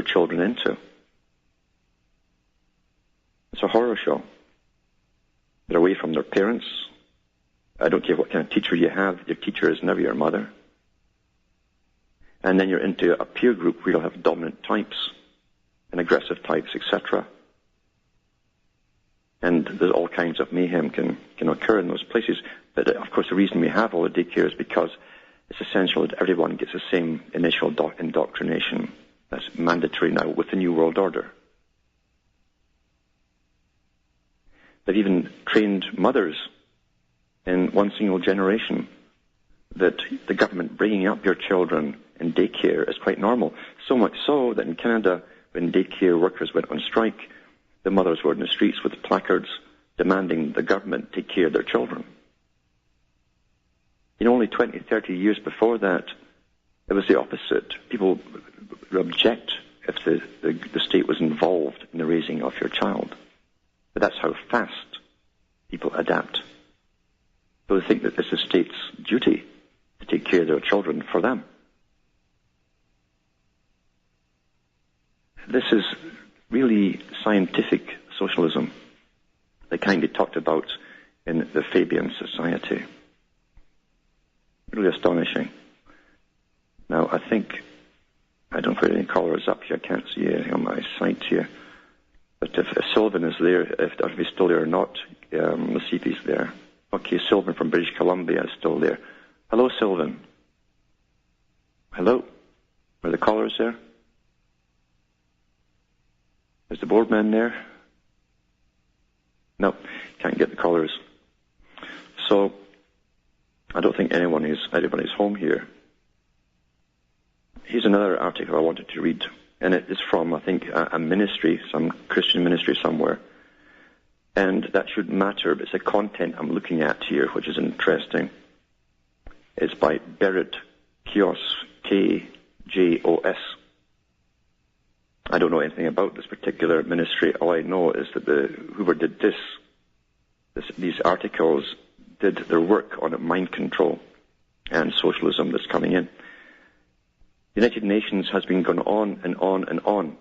your children into. It's a horror show. They're away from their parents. I don't care what kind of teacher you have. Your teacher is never your mother. And then you're into a peer group where you'll have dominant types and aggressive types, etc. And there's all kinds of mayhem can occur in those places. But of course, the reason we have all the daycare is because it's essential that everyone gets the same initial indoctrination. That's mandatory now with the New World Order. They've even trained mothers in one single generation that the government bringing up your children in daycare is quite normal. So much so that in Canada, when daycare workers went on strike, the mothers were in the streets with placards demanding the government take care of their children. Only 20, 30 years before that, it was the opposite. People would object if the state was involved in the raising of your child. But that's how fast people adapt. So they think that it's the state's duty to take care of their children for them. This is really scientific socialism, the kind they talked about in the Fabian Society. Really astonishing. Now, I think, I don't put any callers up here, I can't see it on my site here. But if Sylvan is there, if he's still there or not, let's see if he's there. Okay, Sylvan from British Columbia is still there. Hello, Sylvan. Hello? Are the callers there? Is the boardman there? No, can't get the callers. So, I don't think anybody's home here. Here's another article I wanted to read, and it is from, I think, a ministry, some Christian ministry somewhere. And that shouldn't matter, but it's the content I'm looking at here, which is interesting. It's by Berit Kios, K-J-O-S. I don't know anything about this particular ministry. All I know is that whoever did these articles did their work on mind control and socialism that's coming in. The United Nations has been going on and on and on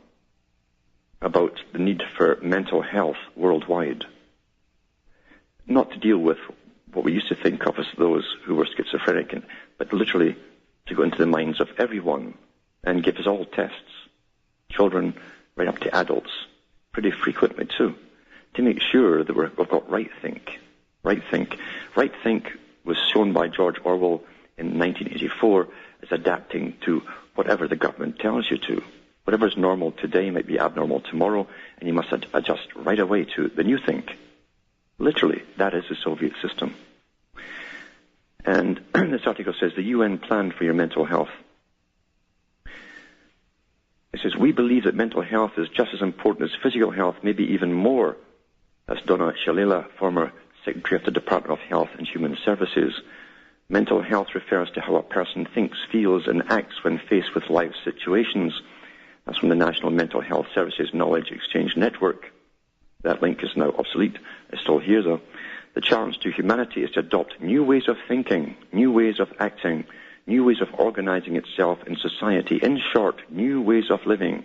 about the need for mental health worldwide. Not to deal with what we used to think of as those who were schizophrenic, but literally to go into the minds of everyone and give us all tests, children right up to adults, pretty frequently too, to make sure that we've got right think. Right think. Right think was shown by George Orwell in 1984 as adapting to whatever the government tells you to. Whatever is normal today might be abnormal tomorrow, and you must adjust right away to the new think. Literally, that is the Soviet system. And this article says, the UN plan for your mental health. It says, we believe that mental health is just as important as physical health, maybe even more. That's Donna Shalala, former Secretary of the Department of Health and Human Services. Mental health refers to how a person thinks, feels, and acts when faced with life situations. That's from the National Mental Health Services Knowledge Exchange Network. That link is now obsolete. It's still here, though. The challenge to humanity is to adopt new ways of thinking, new ways of acting, new ways of organizing itself in society. In short, new ways of living.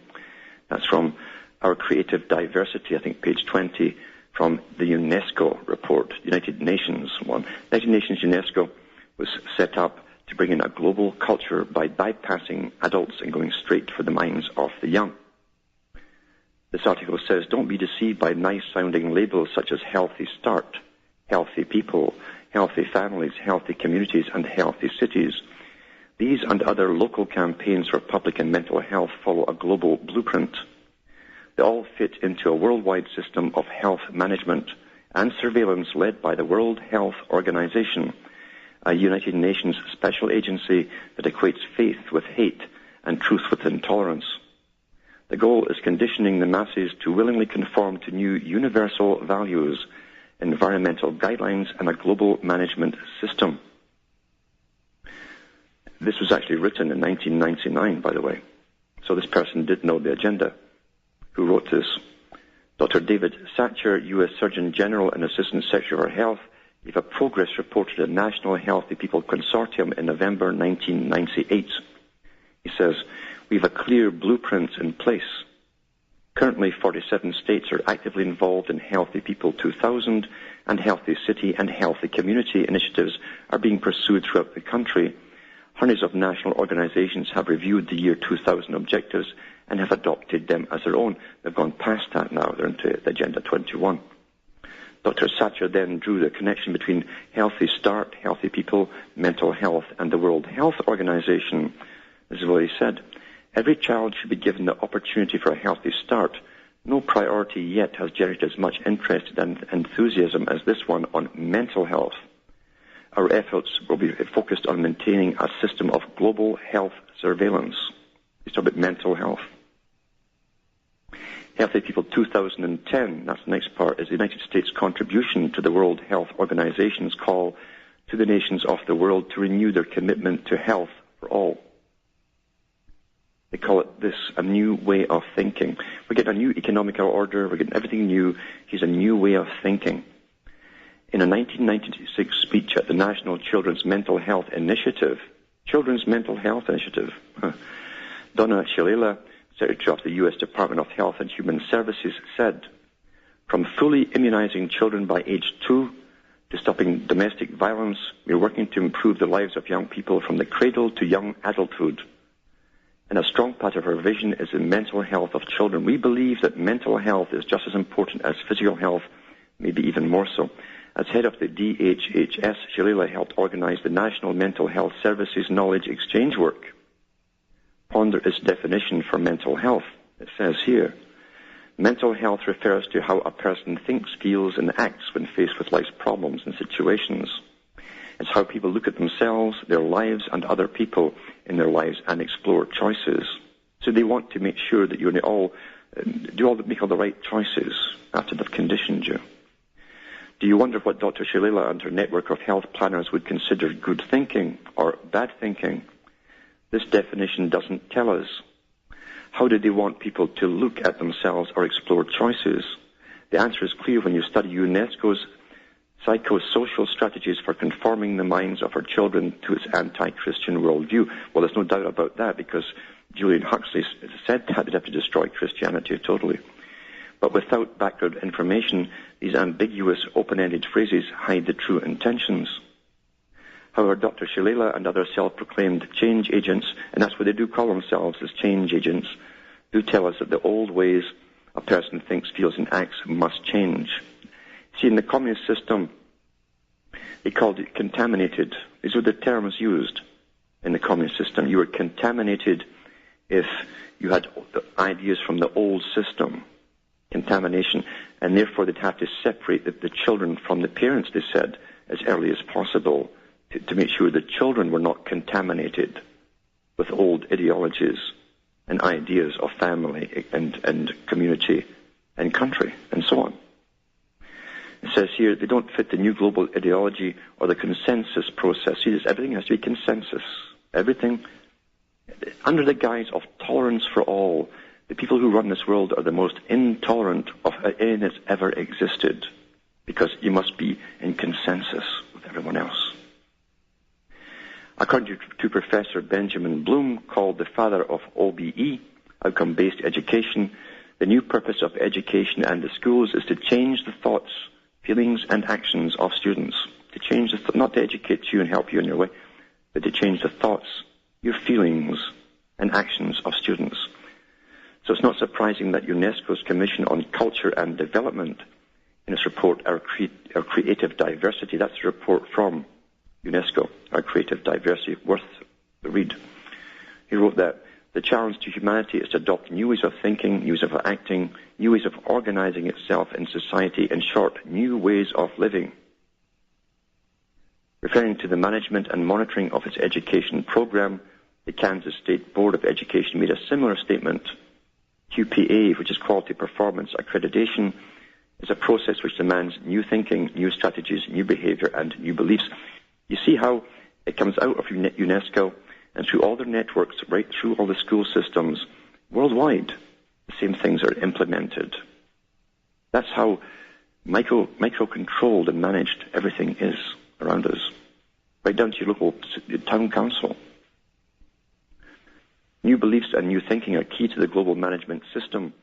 That's from Our Creative Diversity, I think page 20, from the UNESCO report, United Nations one. United Nations UNESCO was set up to bring in a global culture by bypassing adults and going straight for the minds of the young. This article says, don't be deceived by nice-sounding labels such as healthy start, healthy people, healthy families, healthy communities, and healthy cities. These and other local campaigns for public and mental health follow a global blueprint. They all fit into a worldwide system of health management and surveillance led by the World Health Organization, a United Nations special agency that equates faith with hate and truth with intolerance. The goal is conditioning the masses to willingly conform to new universal values, environmental guidelines, and a global management system. This was actually written in 1999, by the way. So this person did know the agenda. Who wrote this? Dr. David Satcher, U.S. Surgeon General and Assistant Secretary for Health, gave a progress report to the National Healthy People Consortium in November 1998. He says, We have a clear blueprint in place. Currently, 47 states are actively involved in Healthy People 2000, and Healthy City and Healthy Community initiatives are being pursued throughout the country. Hundreds of national organizations have reviewed the year 2000 objectives and have adopted them as their own. They've gone past that now. They're into Agenda 21. Dr. Satcher then drew the connection between Healthy Start, Healthy People, mental health, and the World Health Organization. This is what he said. Every child should be given the opportunity for a healthy start. No priority yet has generated as much interest and enthusiasm as this one on mental health. Our efforts will be focused on maintaining a system of global health surveillance. He's talking about mental health. Healthy People 2010, that's the next part, is the United States' contribution to the World Health Organization's call to the nations of the world to renew their commitment to health for all. They call it this, a new way of thinking. We're getting a new economical order, we're getting everything new. He's a new way of thinking. In a 1996 speech at the National Children's Mental Health Initiative, Donna Shalala, Secretary of the U.S. Department of Health and Human Services, said, "From fully immunizing children by age 2 to stopping domestic violence, we're working to improve the lives of young people from the cradle to young adulthood. And a strong part of our vision is the mental health of children. We believe that mental health is just as important as physical health, maybe even more so. As head of the DHHS, Shalala helped organize the National Mental Health Services Knowledge Exchange work. Ponder its definition for mental health. It says here, mental health refers to how a person thinks, feels, and acts when faced with life's problems and situations. It's how people look at themselves, their lives, and other people in their lives and explore choices. So they want to make sure that you make all the right choices after they've conditioned you. Do you wonder what Dr. Shalala and her network of health planners would consider good thinking or bad thinking? This definition doesn't tell us. How do they want people to look at themselves or explore choices? The answer is clear when you study UNESCO's psychosocial strategies for conforming the minds of our children to its anti-Christian worldview. Well, there's no doubt about that, because Julian Huxley said that they'd have to destroy Christianity totally. But without background information, these ambiguous, open-ended phrases hide the true intentions. However, Dr. Shalala and other self-proclaimed change agents, and that's what they do call themselves, as change agents, do tell us that the old ways a person thinks, feels, and acts must change. See, in the communist system, they called it contaminated. These were the terms used in the communist system. You were contaminated if you had the ideas from the old system, contamination, and therefore they'd have to separate the children from the parents, they said, as early as possible to make sure the children were not contaminated with old ideologies and ideas of family and community and country and so on. It says here, they don't fit the new global ideology or the consensus process. See, everything has to be consensus. Everything under the guise of tolerance for all. The people who run this world are the most intolerant of anything that's ever existed, because you must be in consensus with everyone else. According to Professor Benjamin Bloom, called the father of OBE, outcome-based education, the new purpose of education and the schools is to change the thoughts, feelings, and actions of students. To change not to educate you and help you in your way, but to change the thoughts, your feelings, and actions of students. So it's not surprising that UNESCO's Commission on Culture and Development, in its report, Our Creative Diversity, that's a report from UNESCO, Our Creative Diversity, worth the read. He wrote that the challenge to humanity is to adopt new ways of thinking, new ways of acting, new ways of organizing itself in society, in short, new ways of living. Referring to the management and monitoring of its education program, the Kansas State Board of Education made a similar statement. QPA, which is Quality Performance Accreditation, is a process which demands new thinking, new strategies, new behavior, and new beliefs. You see how it comes out of UNESCO and through all their networks, right through all the school systems, worldwide, the same things are implemented. That's how micro-controlled and managed everything is around us, right down to your local town council. New beliefs and new thinking are key to the global management system.